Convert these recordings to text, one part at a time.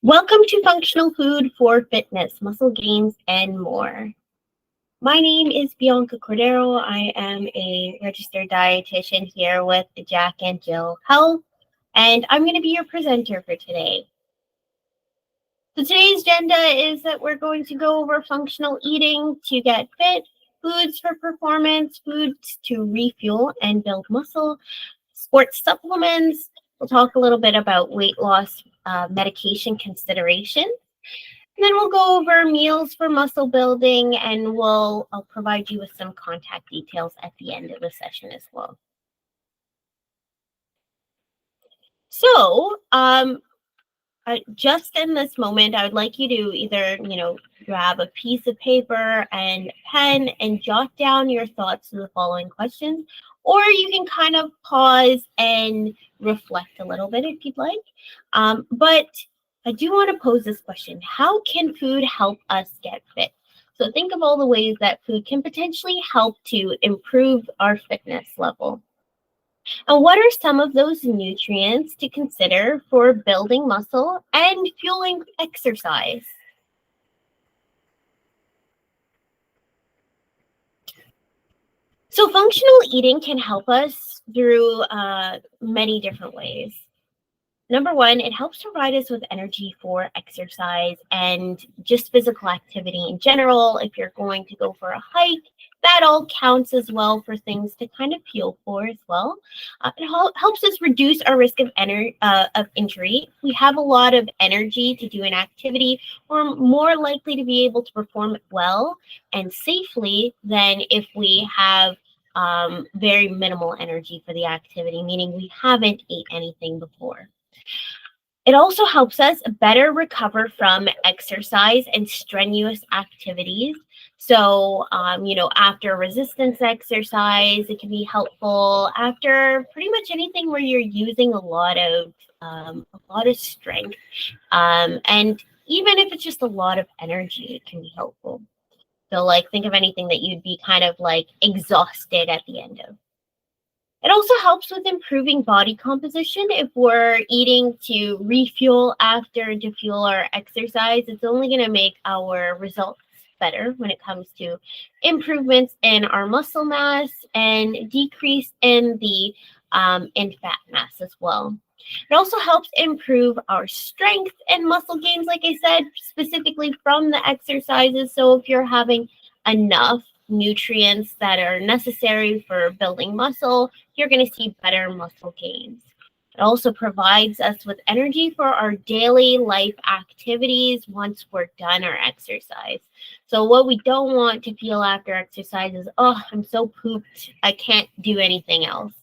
Welcome to Functional Food for Fitness, Muscle Gains, and more. My name is Bianca Cordeiro. I am a registered dietitian here with Jack and Jill Health, and I'm going to be your presenter for today. So today's agenda is that we're going to go over functional eating to get fit, foods for performance, foods to refuel and build muscle, sports supplements. We'll talk a little bit about weight loss medication consideration. And then we'll go over meals for muscle building, and I'll provide you with some contact details at the end of the session as well. So, just in this moment, I would like you to either, grab a piece of paper and pen and jot down your thoughts to the following questions, or you can kind of pause and reflect a little bit if you'd like. But I do want to pose this question. How can food help us get fit? So think of all the ways that food can potentially help to improve our fitness level. And what are some of those nutrients to consider for building muscle and fueling exercise? So functional eating can help us through many different ways. Number one, it helps provide us with energy for exercise and just physical activity in general. If you're going to go for a hike, that all counts as well for things to kind of fuel for as well. It helps us reduce our risk of injury. If we have a lot of energy to do an activity, we're more likely to be able to perform it well and safely than if we have very minimal energy for the activity, meaning we haven't ate anything before. It also helps us better recover from exercise and strenuous activities. So, after resistance exercise, it can be helpful. After pretty much anything where you're using a lot of strength, and even if it's just a lot of energy, it can be helpful. So, think of anything that you'd be kind of exhausted at the end of. It also helps with improving body composition. If we're eating to refuel after and to fuel our exercise, it's only going to make our results better when it comes to improvements in our muscle mass and decrease in the in fat mass as well. It also helps improve our strength and muscle gains, like I said, specifically from the exercises. So if you're having enough nutrients that are necessary for building muscle, you're going to see better muscle gains. It also provides us with energy for our daily life activities once we're done our exercise. So what we don't want to feel after exercise is, oh, I'm so pooped, I can't do anything else.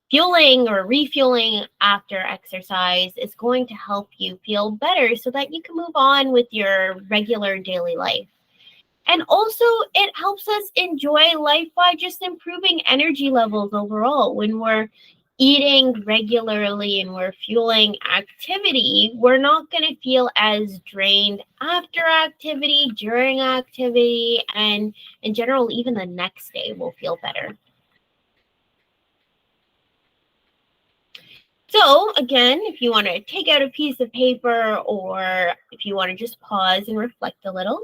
Fueling or refueling after exercise is going to help you feel better so that you can move on with your regular daily life. And also, it helps us enjoy life by just improving energy levels overall. When we're eating regularly and we're fueling activity, we're not going to feel as drained after activity, during activity, and in general, even the next day will feel better. So again, if you want to take out a piece of paper or if you want to just pause and reflect a little,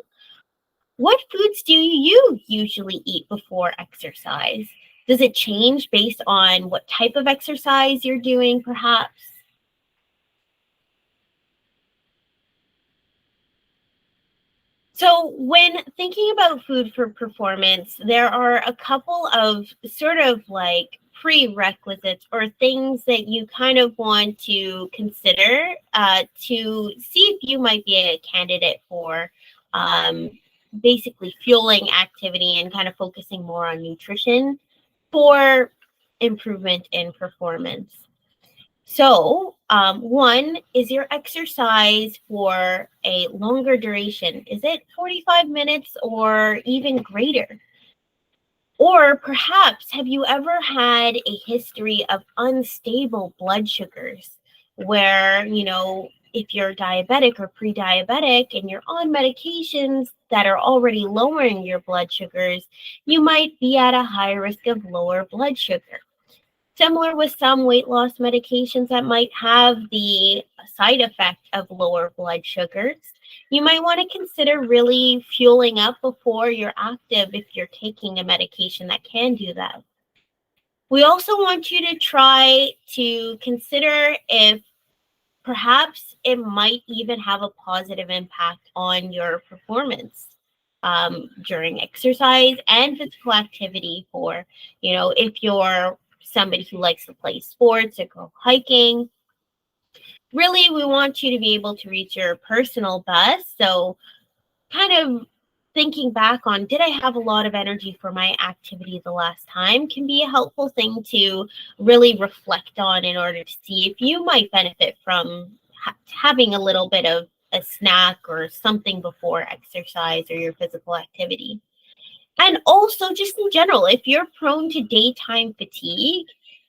what foods do you usually eat before exercise? Does it change based on what type of exercise you're doing, perhaps? So when thinking about food for performance, there are a couple of sort of prerequisites or things that you kind of want to consider to see if you might be a candidate for basically fueling activity and kind of focusing more on nutrition for improvement in performance. So one, is your exercise for a longer duration? Is it 45 minutes or even greater? Or perhaps have you ever had a history of unstable blood sugars where, if you're diabetic or pre-diabetic and you're on medications that are already lowering your blood sugars, you might be at a high risk of lower blood sugar. Similar with some weight loss medications that might have the side effect of lower blood sugars, you might want to consider really fueling up before you're active if you're taking a medication that can do that. We also want you to try to consider if perhaps it might even have a positive impact on your performance during exercise and physical activity. For, if you're somebody who likes to play sports or go hiking, really, we want you to be able to reach your personal best. So, kind of thinking back on, did I have a lot of energy for my activity the last time, can be a helpful thing to really reflect on in order to see if you might benefit from having a little bit of a snack or something before exercise or your physical activity. And also, just in general, if you're prone to daytime fatigue,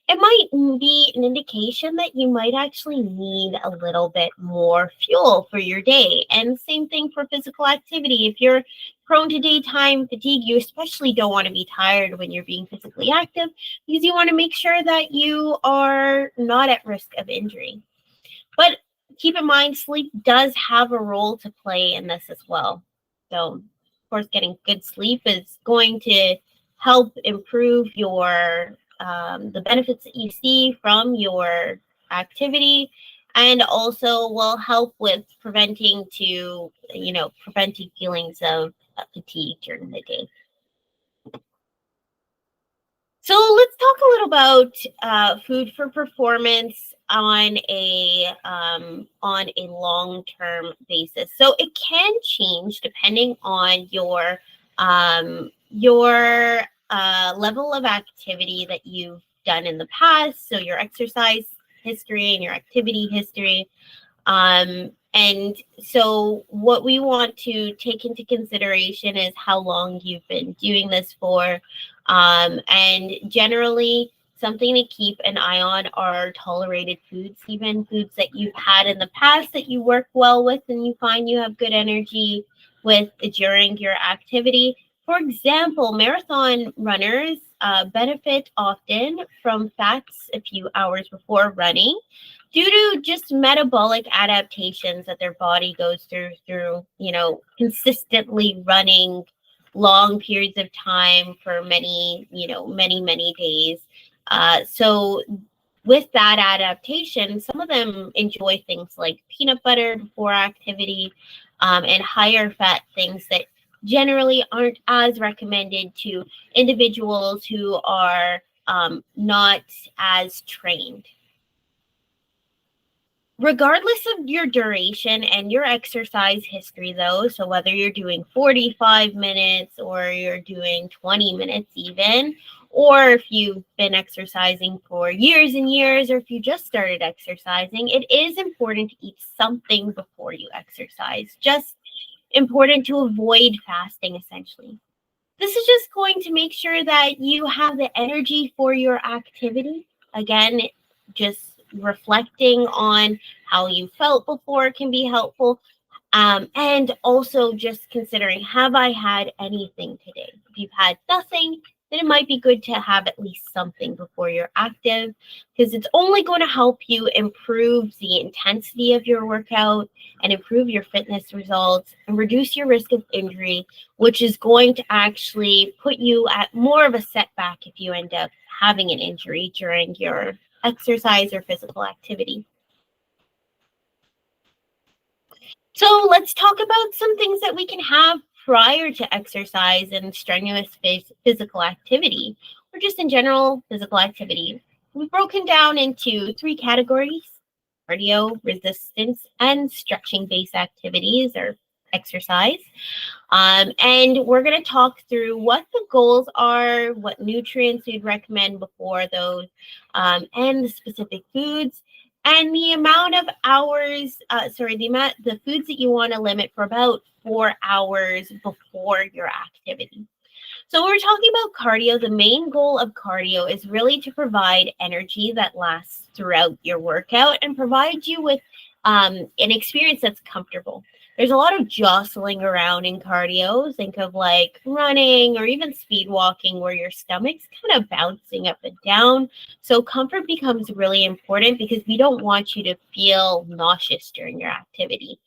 it might be an indication that you might actually need a little bit more fuel for your day. And same thing for physical activity. If you're prone to daytime fatigue, you especially don't want to be tired when you're being physically active, because you want to make sure that you are not at risk of injury. But keep in mind, sleep does have a role to play in this as well. So, of course, getting good sleep is going to help improve your the benefits that you see from your activity, and also will help with preventing feelings of fatigue during the day. So let's talk a little about food for performance on a long-term basis. So it can change depending on your level of activity that you've done in the past. So your exercise history and your activity history. And so what we want to take into consideration is how long you've been doing this for. And generally, something to keep an eye on are tolerated foods, even foods that you've had in the past that you work well with and you find you have good energy with during your activity. For example, marathon runners benefit often from fats a few hours before running, due to just metabolic adaptations that their body goes through, consistently running long periods of time for many days. So with that adaptation, some of them enjoy things like peanut butter before activity, and higher fat things that generally aren't as recommended to individuals who are not as trained. Regardless of your duration and your exercise history, though, so whether you're doing 45 minutes or you're doing 20 minutes even, or if you've been exercising for years and years, or if you just started exercising, it is important to eat something before you exercise. Just important to avoid fasting, essentially. This is just going to make sure that you have the energy for your activity. Again, just reflecting on how you felt before can be helpful. And also just considering, have I had anything today? If you've had nothing, then it might be good to have at least something before you're active, because it's only going to help you improve the intensity of your workout and improve your fitness results and reduce your risk of injury, which is going to actually put you at more of a setback if you end up having an injury during your exercise or physical activity. So let's talk about some things that we can have prior to exercise and strenuous physical activity, or just in general physical activity. We've broken down into 3 categories: cardio, resistance, and stretching-based activities or exercise. And we're going to talk through what the goals are, what nutrients we'd recommend before those, and the specific foods, and the amount of hours, the foods that you want to limit for about 4 hours before your activity. So when we're talking about cardio, the main goal of cardio is really to provide energy that lasts throughout your workout and provide you with an experience that's comfortable. There's a lot of jostling around in cardio. Think of like running or even speed walking where your stomach's kind of bouncing up and down. So comfort becomes really important because we don't want you to feel nauseous during your activity.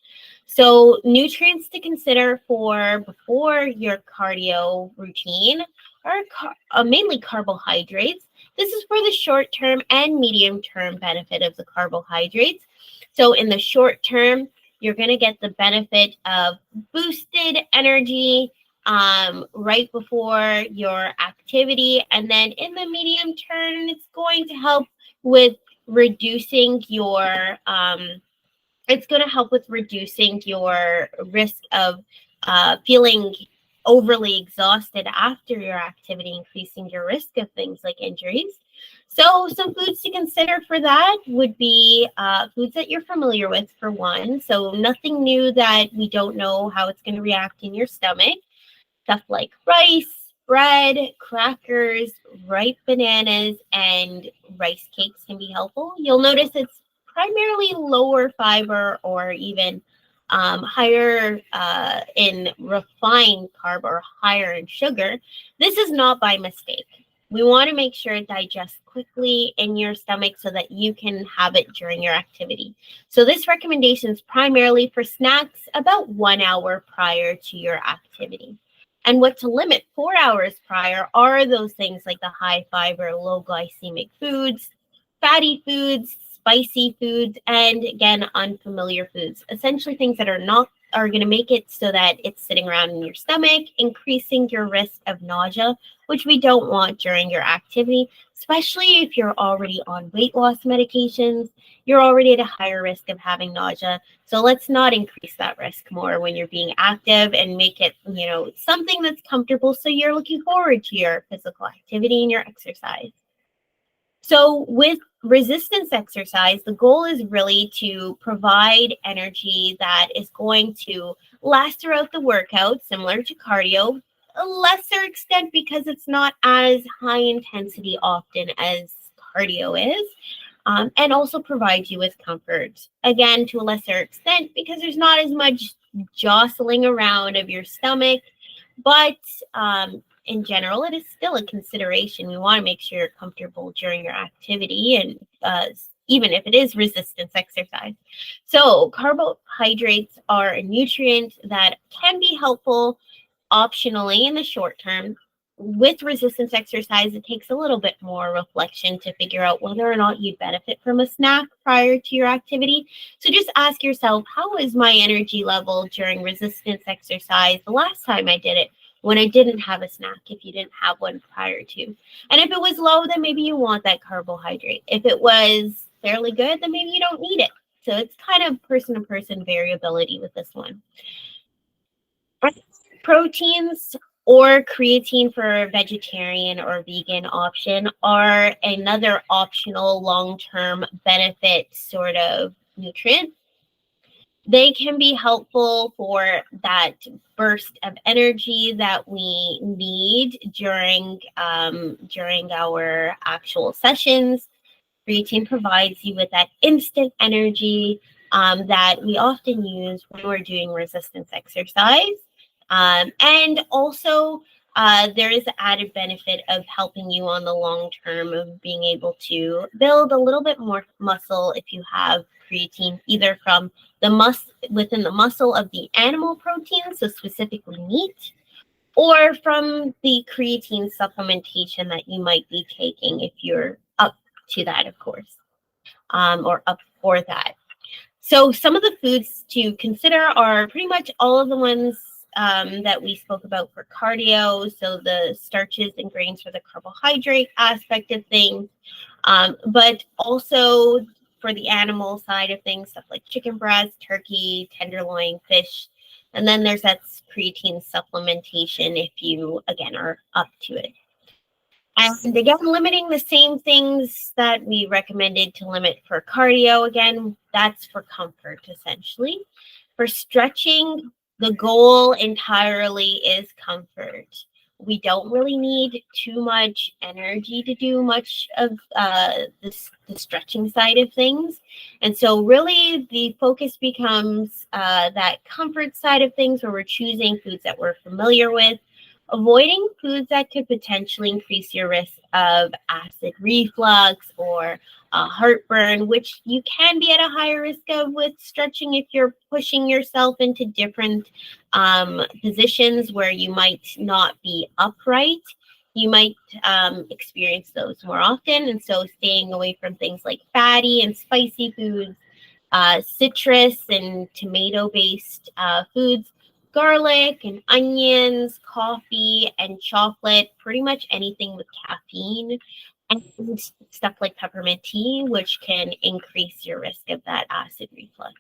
So nutrients to consider for before your cardio routine are mainly carbohydrates. This is for the short term and medium term benefit of the carbohydrates. So in the short term, you're going to get the benefit of boosted energy right before your activity. And then in the medium term, it's going to help with reducing your it's going to help with reducing your risk of feeling overly exhausted after your activity, increasing your risk of things like injuries. So some foods to consider for that would be foods that you're familiar with, for one. So nothing new that we don't know how it's going to react in your stomach. Stuff like rice, bread, crackers, ripe bananas, and rice cakes can be helpful. You'll notice it's primarily lower fiber or even higher in refined carb or higher in sugar. This is not by mistake. We want to make sure it digests quickly in your stomach so that you can have it during your activity. So this recommendation is primarily for snacks about 1 hour prior to your activity. And what to limit 4 hours prior are those things like the high fiber, low glycemic foods, fatty foods, spicy foods, and again, unfamiliar foods. Essentially things that are going to make it so that it's sitting around in your stomach, increasing your risk of nausea, which we don't want during your activity, especially if you're already on weight loss medications. You're already at a higher risk of having nausea. So let's not increase that risk more when you're being active and make it, something that's comfortable so you're looking forward to your physical activity and your exercise. So with resistance exercise, the goal is really to provide energy that is going to last throughout the workout, similar to cardio, a lesser extent because it's not as high intensity often as cardio is. And also provide you with comfort. Again, to a lesser extent, because there's not as much jostling around of your stomach. But in general, it is still a consideration. We want to make sure you're comfortable during your activity, and even if it is resistance exercise. So carbohydrates are a nutrient that can be helpful optionally in the short term. With resistance exercise, it takes a little bit more reflection to figure out whether or not you'd benefit from a snack prior to your activity. So just ask yourself, how was my energy level during resistance exercise the last time I did it when I didn't have a snack, if you didn't have one prior to? And if it was low, then maybe you want that carbohydrate. If it was fairly good, then maybe you don't need it. So it's kind of person-to-person variability with this one. Proteins or creatine for a vegetarian or vegan option are another optional long-term benefit sort of nutrient. They can be helpful for that burst of energy that we need during our actual sessions. Creatine provides you with that instant energy that we often use when we're doing resistance exercise. And also, there is the added benefit of helping you on the long term of being able to build a little bit more muscle if you have creatine, either from the within the muscle of the animal protein, so specifically meat, or from the creatine supplementation that you might be taking if you're up to that, of course, or up for that. So some of the foods to consider are pretty much all of the ones that we spoke about for cardio. So the starches and grains for the carbohydrate aspect of things, but also for the animal side of things, stuff like chicken breast, turkey, tenderloin, fish. And then there's that creatine supplementation if you, again, are up to it. And again, limiting the same things that we recommended to limit for cardio. Again, that's for comfort, essentially. For stretching, the goal entirely is comfort. We don't really need too much energy to do much of the stretching side of things. And so really the focus becomes that comfort side of things, where we're choosing foods that we're familiar with, avoiding foods that could potentially increase your risk of acid reflux or heartburn, which you can be at a higher risk of with stretching if you're pushing yourself into different positions where you might not be upright. You might experience those more often. And so staying away from things like fatty and spicy foods, citrus and tomato-based foods, garlic and onions, coffee and chocolate, pretty much anything with caffeine, and stuff like peppermint tea, which can increase your risk of that acid reflux.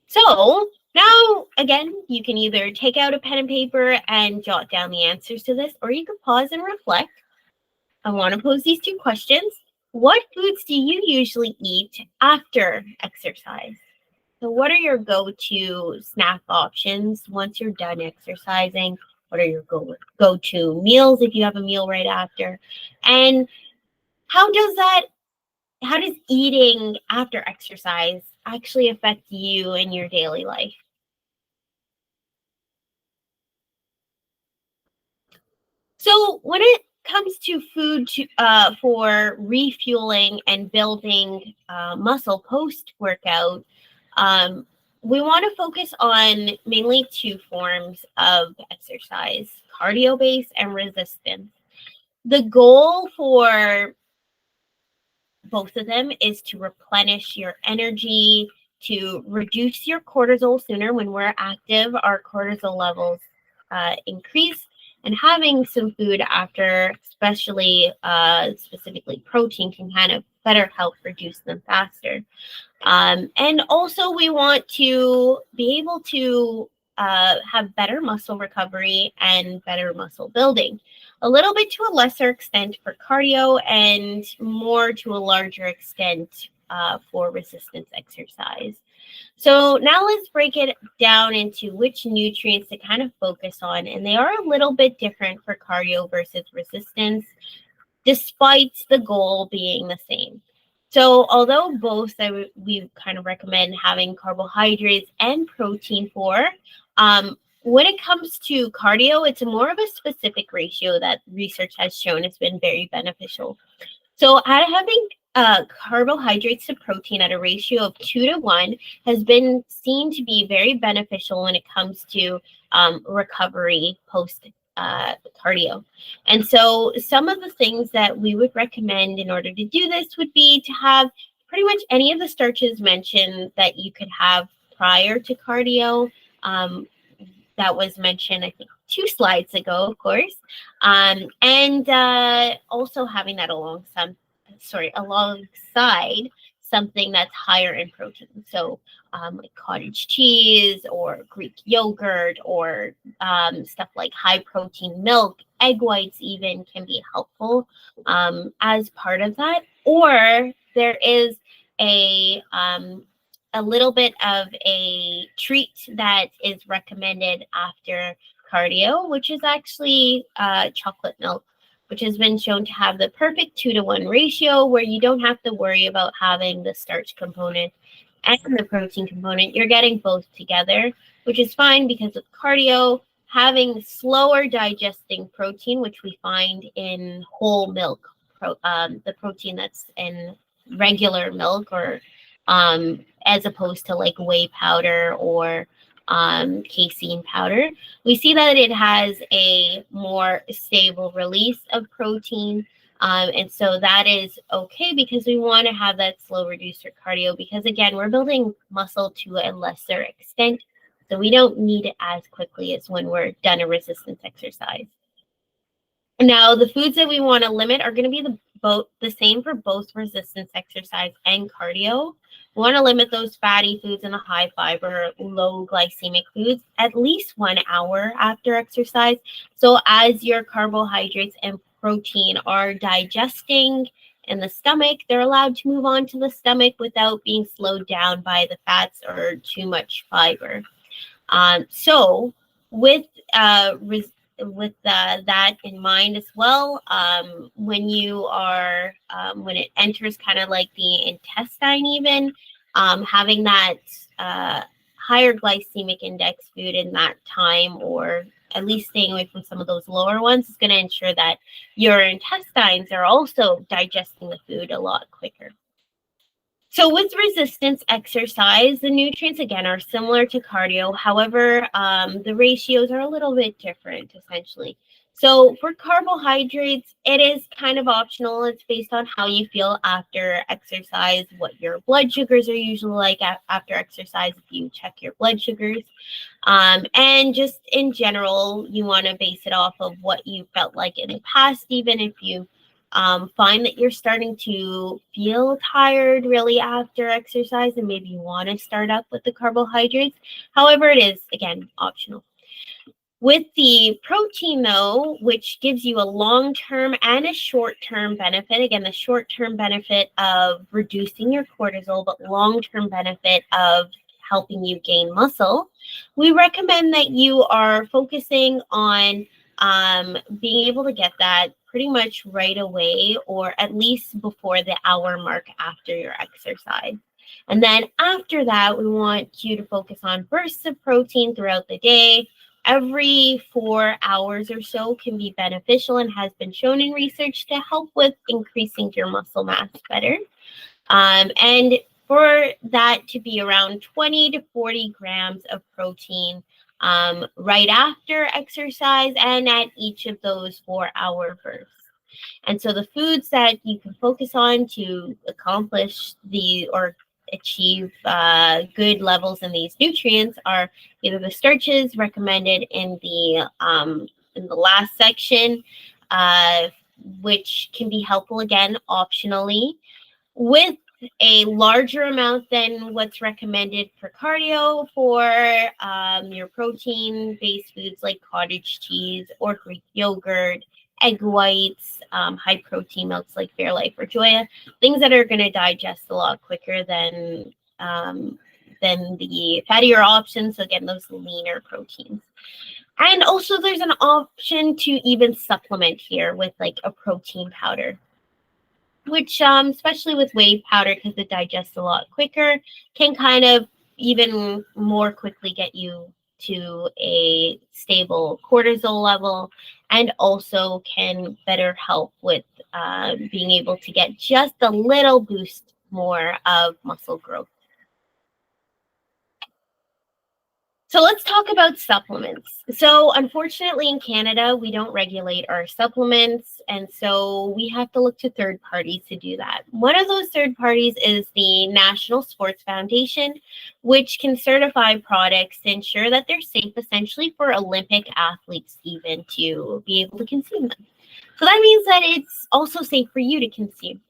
So now, again, you can either take out a pen and paper and jot down the answers to this, or you can pause and reflect. I want to pose these two questions. What foods do you usually eat after exercise? So what are your go-to snack options once you're done exercising? What are your go-to meals if you have a meal right after? And how does eating after exercise actually affect you in your daily life? So when it comes to food for refueling and building muscle post-workout, um, we want to focus on mainly two forms of exercise: cardio-based and resistance. The goal for both of them is to replenish your energy, to reduce your cortisol sooner. When we're active, our cortisol levels increase, and having some food after, especially specifically protein, can kind of better help reduce them faster. And also, we want to be able to have better muscle recovery and better muscle building. A little bit to a lesser extent for cardio, and more to a larger extent for resistance exercise. So now let's break it down into which nutrients to kind of focus on. And they are a little bit different for cardio versus resistance, despite the goal being the same. So although both we kind of recommend having carbohydrates and protein for, when it comes to cardio, it's more of a specific ratio that research has shown has been very beneficial. So having carbohydrates to protein at a ratio of 2 to 1 has been seen to be very beneficial when it comes to recovery post cardio. And so some of the things that we would recommend in order to do this would be to have pretty much any of the starches mentioned that you could have prior to cardio. That was mentioned, I think, 2 slides ago, of course. And also having that alongside something that's higher in protein. So like cottage cheese or Greek yogurt, or stuff like high protein milk, egg whites even can be helpful as part of that. Or there is a little bit of a treat that is recommended after cardio, which is actually chocolate milk, which has been shown to have the perfect 2 to 1 ratio, where you don't have to worry about having the starch component and the protein component. You're getting both together, which is fine, because with cardio, having slower digesting protein, which we find in whole milk, the protein that's in regular milk, or as opposed to like whey powder or casein powder, we see that it has a more stable release of protein. And so that is okay, because we want to have that slow reducer cardio, because again, we're building muscle to a lesser extent. So we don't need it as quickly as when we're done a resistance exercise. Now, the foods that we want to limit are going to be the same for both resistance exercise and cardio. We want to limit those fatty foods and the high fiber, low glycemic foods at least 1 hour after exercise. So as your carbohydrates and protein are digesting in the stomach, they're allowed to move on to the stomach without being slowed down by the fats or too much fiber. So With that in mind as well, when you are when it enters kind of like the intestine, even having that uh, higher glycemic index food in that time, or at least staying away from some of those lower ones, is going to ensure that your intestines are also digesting the food a lot quicker. So with resistance exercise, the nutrients again are similar to cardio. However, the ratios are a little bit different essentially. So for carbohydrates, it is kind of optional. It's based on how you feel after exercise, what your blood sugars are usually like after exercise, if you check your blood sugars. And just in general, you want to base it off of what you felt like in the past, even if you find that you're starting to feel tired really after exercise and maybe you want to start up with the carbohydrates. However, it is, again, optional. With the protein, though, which gives you a long-term and a short-term benefit, again, the short-term benefit of reducing your cortisol, but long-term benefit of helping you gain muscle, we recommend that you are focusing on being able to get that pretty much right away, or at least before the hour mark after your exercise. And then after that, we want you to focus on bursts of protein throughout the day. Every 4 hours or so can be beneficial and has been shown in research to help with increasing your muscle mass better. And for that to be around 20 to 40 grams of protein right after exercise and at each of those 4 hour bursts. And so the foods that you can focus on to accomplish or achieve good levels in these nutrients are either the starches recommended in the last section, which can be helpful again optionally, with a larger amount than what's recommended for cardio for your protein-based foods like cottage cheese or Greek yogurt, egg whites, high protein milks like Fairlife or Joya, things that are going to digest a lot quicker than the fattier options. So again, those leaner proteins. And also there's an option to even supplement here with like a protein powder, which especially with whey powder, because it digests a lot quicker, can kind of even more quickly get you to a stable cortisol level, and also can better help with being able to get just a little boost more of muscle growth. So let's talk about supplements. So unfortunately in Canada, we don't regulate our supplements, and so we have to look to third parties to do that. One of those third parties is the National Sports Foundation, which can certify products to ensure that they're safe essentially for Olympic athletes even to be able to consume them. So that means that it's also safe for you to consume.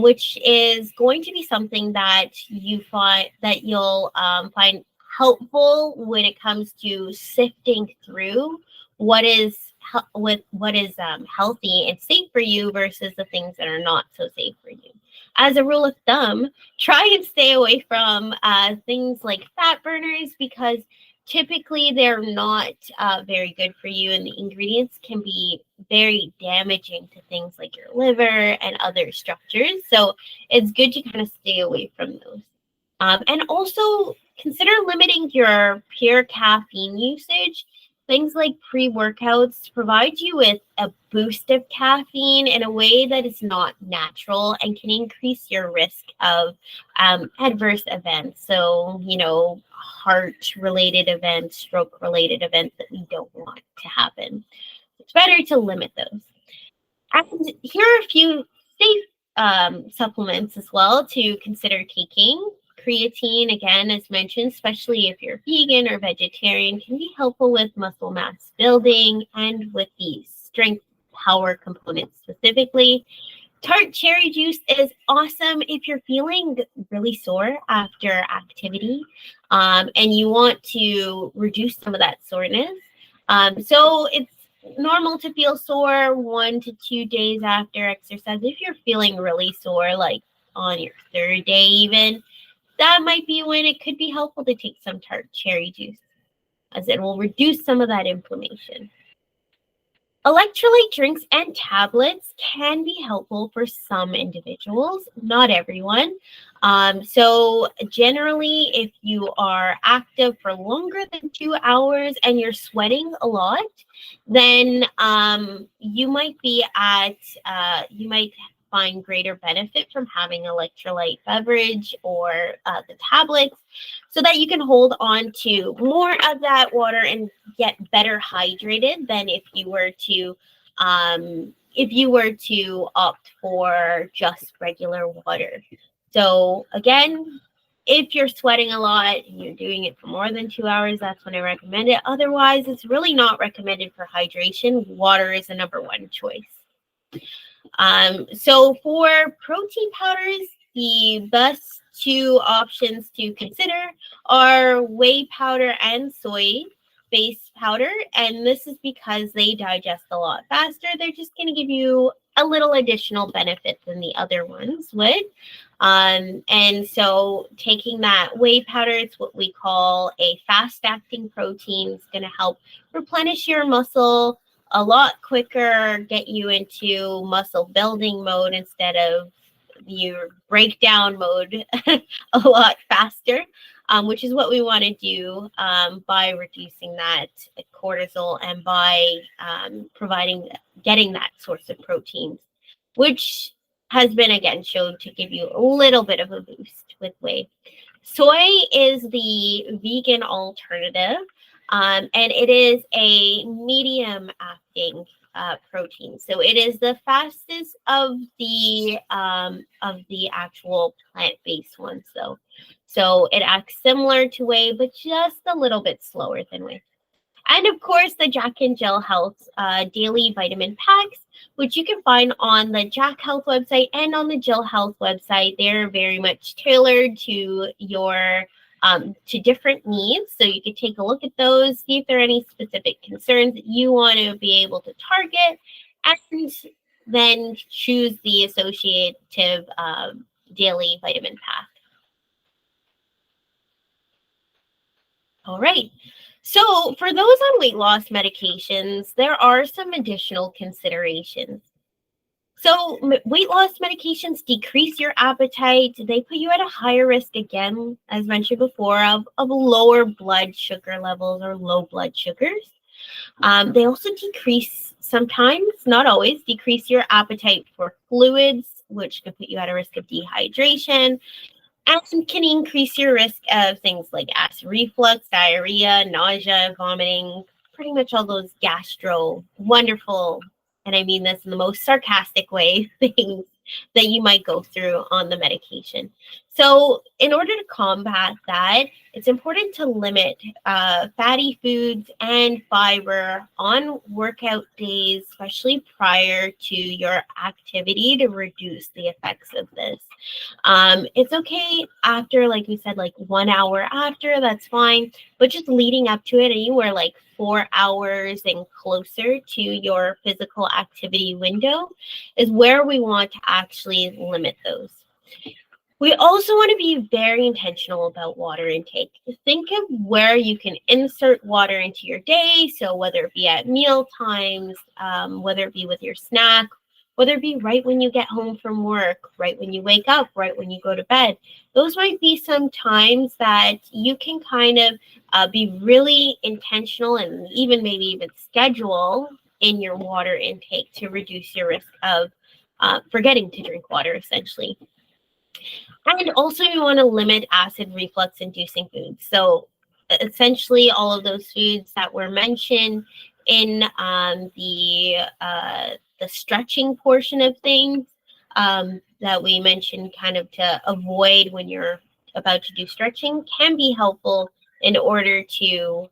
Which is going to be something that you'll find helpful when it comes to sifting through what is healthy and safe for you versus the things that are not so safe for you. As a rule of thumb, try and stay away from things like fat burners, because typically they're not very good for you, and the ingredients can be very damaging to things like your liver and other structures. So it's good to kind of stay away from those. And also consider limiting your pure caffeine usage. Things like pre-workouts provide you with a boost of caffeine in a way that is not natural and can increase your risk of adverse events. So, heart-related events, stroke-related events that we don't want to happen. It's better to limit those. And here are a few safe supplements as well to consider taking. Creatine, again, as mentioned, especially if you're vegan or vegetarian, can be helpful with muscle mass building and with the strength power components specifically. Tart cherry juice is awesome if you're feeling really sore after activity and you want to reduce some of that soreness. So it's normal to feel sore 1 to 2 days after exercise. If you're feeling really sore, like on your third day even, that might be when it could be helpful to take some tart cherry juice. as it will reduce some of that inflammation. Electrolyte drinks and tablets can be helpful for some individuals, not everyone. So generally, if you are active for longer than 2 hours and you're sweating a lot, then you might find greater benefit from having electrolyte beverage or the tablets, so that you can hold on to more of that water and get better hydrated than if you were to opt for just regular water. So again, if you're sweating a lot and you're doing it for more than 2 hours, that's when I recommend it. Otherwise, it's really not recommended for hydration. Water is the number one choice. So for protein powders, the best two options to consider are whey powder and soy-based powder, and this is because they digest a lot faster. They're just going to give you a little additional benefit than the other ones would. And so taking that whey powder, it's what we call a fast-acting protein. It's going to help replenish your muscle a lot quicker, get you into muscle building mode instead of your breakdown mode a lot faster, which is what we want to do by reducing that cortisol and by getting that source of proteins, which has been again shown to give you a little bit of a boost with whey. Soy is the vegan alternative. And it is a medium acting protein. So it is the fastest of the actual plant-based ones, though. So it acts similar to whey, but just a little bit slower than whey. And of course, the Jack and Jill Health daily vitamin packs, which you can find on the Jack Health website and on the Jill Health website. They're very much tailored to your to different needs. So you could take a look at those, see if there are any specific concerns that you want to be able to target, and then choose the associative daily vitamin pack. All right. So for those on weight loss medications, there are some additional considerations. So weight loss medications decrease your appetite. They put you at a higher risk, again, as mentioned before, of lower blood sugar levels or low blood sugars. They also sometimes, not always, decrease your appetite for fluids, which can put you at a risk of dehydration, and can increase your risk of things like acid reflux, diarrhea, nausea, vomiting, pretty much all those wonderful, and I mean this in the most sarcastic way, things that you might go through on the medication. So in order to combat that, it's important to limit fatty foods and fiber on workout days, especially prior to your activity, to reduce the effects of this. It's okay after, like we said, like 1 hour after, that's fine. But just leading up to it, anywhere like 4 hours and closer to your physical activity window is where we want to actually limit those. We also want to be very intentional about water intake. Think of where you can insert water into your day. So whether it be at meal times, whether it be with your snack, whether it be right when you get home from work, right when you wake up, right when you go to bed. Those might be some times that you can kind of be really intentional and maybe even schedule in your water intake to reduce your risk of forgetting to drink water, essentially. And also you want to limit acid reflux inducing foods. So essentially all of those foods that were mentioned in the stretching portion of things that we mentioned kind of to avoid when you're about to do stretching can be helpful in order to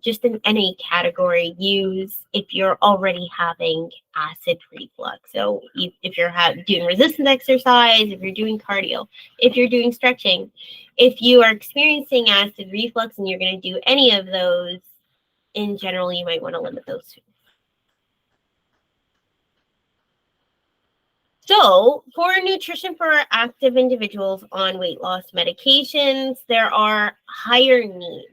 just in any category use if you're already having acid reflux. So if you're doing resistance exercise, if you're doing cardio, if you're doing stretching, if you are experiencing acid reflux and you're going to do any of those, in general, you might want to limit those foods. So for nutrition for active individuals on weight loss medications, there are higher needs.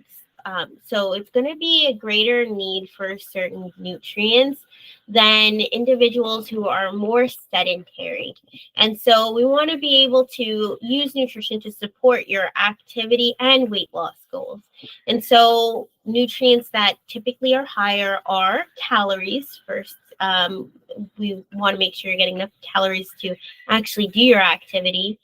So it's going to be a greater need for certain nutrients than individuals who are more sedentary. And so we want to be able to use nutrition to support your activity and weight loss goals. And so nutrients that typically are higher are calories first. We want to make sure you're getting enough calories to actually do your activity,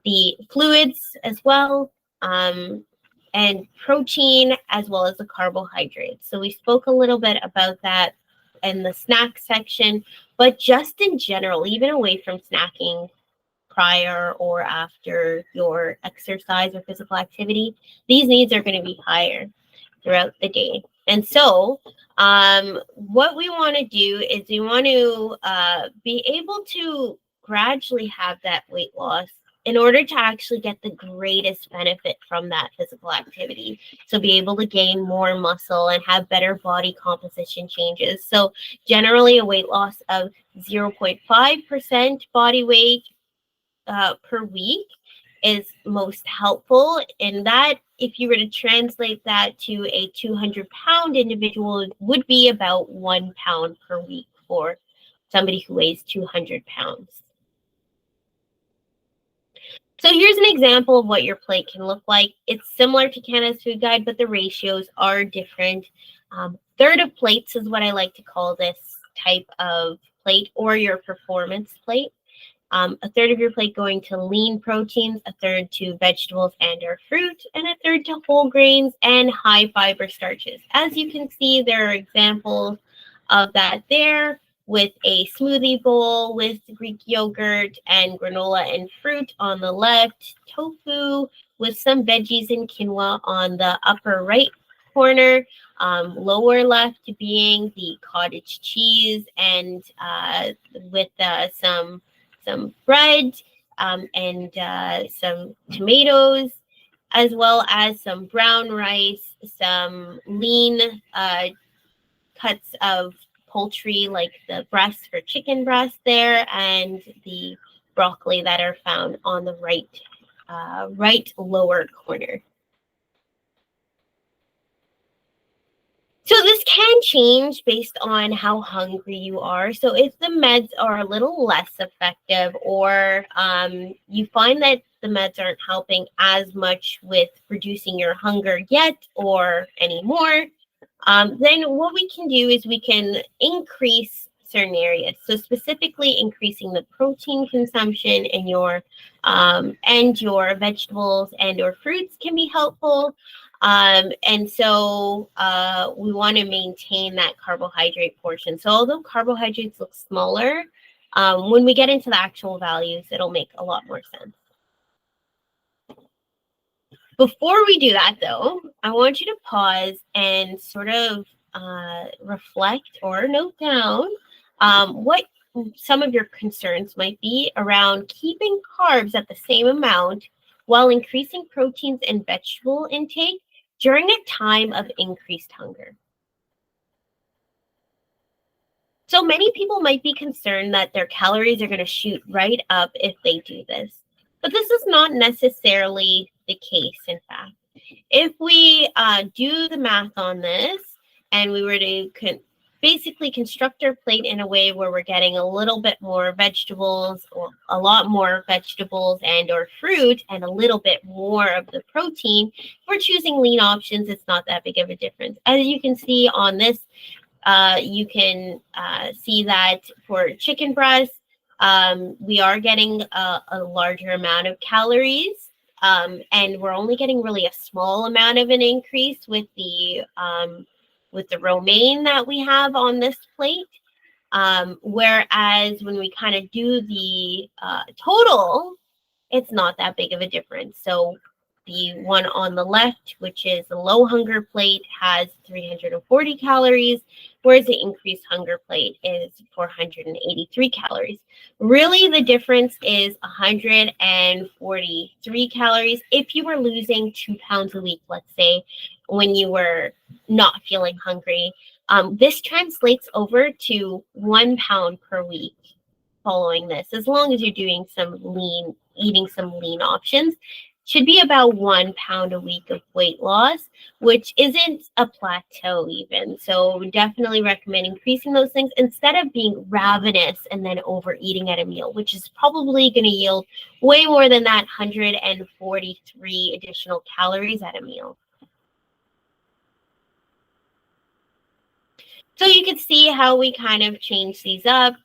the fluids as well, and protein, as well as the carbohydrates. So we spoke a little bit about that in the snack section, but just in general, even away from snacking prior or after your exercise or physical activity, these needs are going to be higher throughout the day. And so what we want to do is we want to be able to gradually have that weight loss in order to actually get the greatest benefit from that physical activity. So be able to gain more muscle and have better body composition changes. So generally a weight loss of 0.5% body weight per week is most helpful. And that, if you were to translate that to a 200-pound individual, it would be about 1 pound per week for somebody who weighs 200 pounds. So here's an example of what your plate can look like. It's similar to Canada's Food Guide, but the ratios are different. Third of plates is what I like to call this type of plate, or your performance plate. A third of your plate going to lean proteins, a third to vegetables and or fruit, and a third to whole grains and high fiber starches. As you can see, there are examples of that there, with a smoothie bowl with Greek yogurt and granola and fruit on the left, tofu with some veggies and quinoa on the upper right corner, lower left being the cottage cheese and with some bread and some tomatoes, as well as some brown rice, some lean cuts of poultry like the breast for chicken breast there, and the broccoli that are found on the right lower corner. So this can change based on how hungry you are. So if the meds are a little less effective, or you find that the meds aren't helping as much with reducing your hunger yet or anymore, then what we can do is we can increase certain areas. So specifically increasing the protein consumption in your vegetables and or fruits can be helpful. And so we want to maintain that carbohydrate portion. So although carbohydrates look smaller, when we get into the actual values, it'll make a lot more sense. Before we do that, though, I want you to pause and sort of reflect or note down what some of your concerns might be around keeping carbs at the same amount while increasing proteins and vegetable intake during a time of increased hunger. So many people might be concerned that their calories are going to shoot right up if they do this, but this is not necessarily the case, in fact. If we do the math on this and we were to basically construct our plate in a way where we're getting a little bit more vegetables, or a lot more vegetables and or fruit, and a little bit more of the protein, if we're choosing lean options, it's not that big of a difference. As you can see on this, you can see that for chicken breast, we are getting a larger amount of calories, and we're only getting really a small amount of an increase with the romaine that we have on this plate. Whereas when we kind of do the total, it's not that big of a difference. So the one on the left, which is the low hunger plate, has 340 calories, whereas the increased hunger plate is 483 calories. Really, the difference is 143 calories if you were losing 2 pounds a week, let's say, when you were not feeling hungry. This translates over to 1 pound per week following this, as long as you're doing eating some lean options. should be about 1 pound a week of weight loss, which isn't a plateau even. So definitely recommend increasing those things instead of being ravenous and then overeating at a meal, which is probably going to yield way more than that 143 additional calories at a meal. So you can see how we kind of change these up.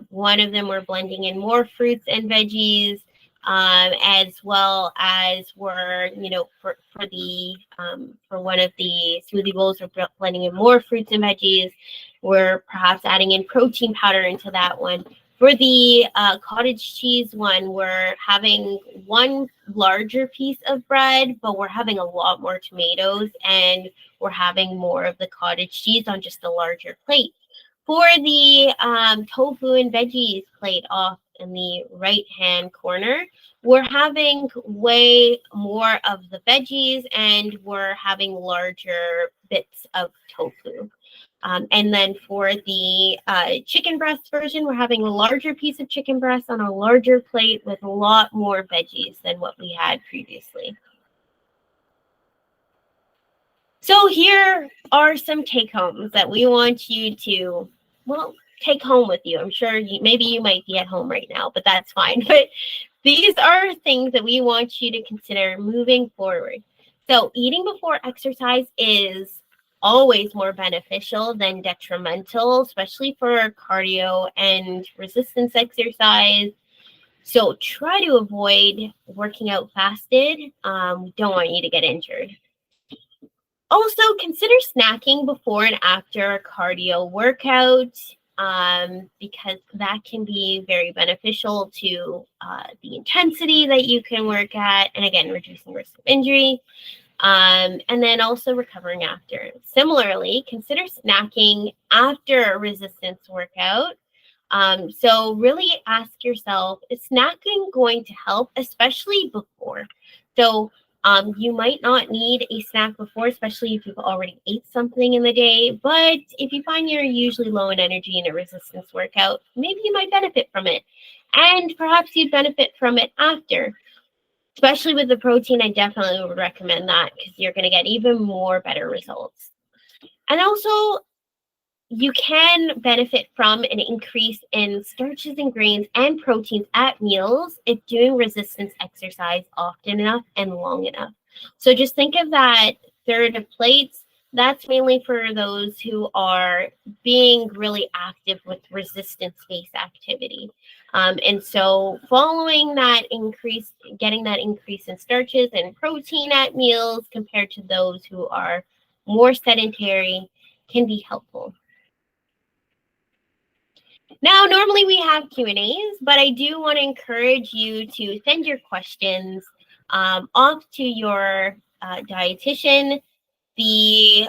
One of them, we're blending in more fruits and veggies, as well as we're, for one of the smoothie bowls, we're blending in more fruits and veggies. We're perhaps adding in protein powder into that one. For the cottage cheese one, we're having one larger piece of bread, but we're having a lot more tomatoes, and we're having more of the cottage cheese on just a larger plate. For the tofu and veggies plate off in the right-hand corner, we're having way more of the veggies, and we're having larger bits of tofu. And then for the chicken breast version, we're having a larger piece of chicken breast on a larger plate with a lot more veggies than what we had previously. So here are some take-homes that we want you to, take home with you. I'm sure maybe you might be at home right now, but that's fine. But these are things that we want you to consider moving forward. So eating before exercise is always more beneficial than detrimental, especially for cardio and resistance exercise. So try to avoid working out fasted. We don't want you to get injured. Also, consider snacking before and after a cardio workout, because that can be very beneficial to the intensity that you can work at, and again, reducing risk of injury, and then also recovering after. Similarly, consider snacking after a resistance workout. So really ask yourself, is snacking going to help, especially before? So you might not need a snack before, especially if you've already ate something in the day. But if you find you're usually low in energy in a resistance workout, maybe you might benefit from it. And perhaps you'd benefit from it after. Especially with the protein, I definitely would recommend that because you're going to get even more better results. And also, you can benefit from an increase in starches and grains and proteins at meals if doing resistance exercise often enough and long enough. So just think of that third of plates. That's mainly for those who are being really active with resistance-based activity. And so following that increase, getting that increase in starches and protein at meals compared to those who are more sedentary can be helpful. Now, normally we have Q&As, but I do want to encourage you to send your questions off to your dietitian. The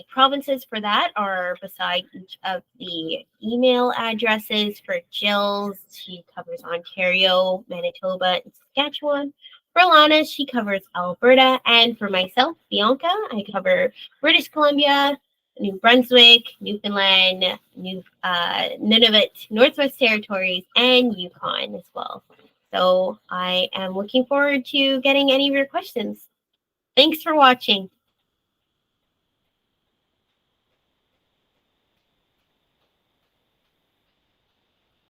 provinces for that are beside each of the email addresses. For Jill's, she covers Ontario, Manitoba, and Saskatchewan. For Lana, she covers Alberta. And for myself, Bianca, I cover British Columbia, New Brunswick, Newfoundland, Nunavut, Northwest Territories, and Yukon as well. So I am looking forward to getting any of your questions. Thanks for watching.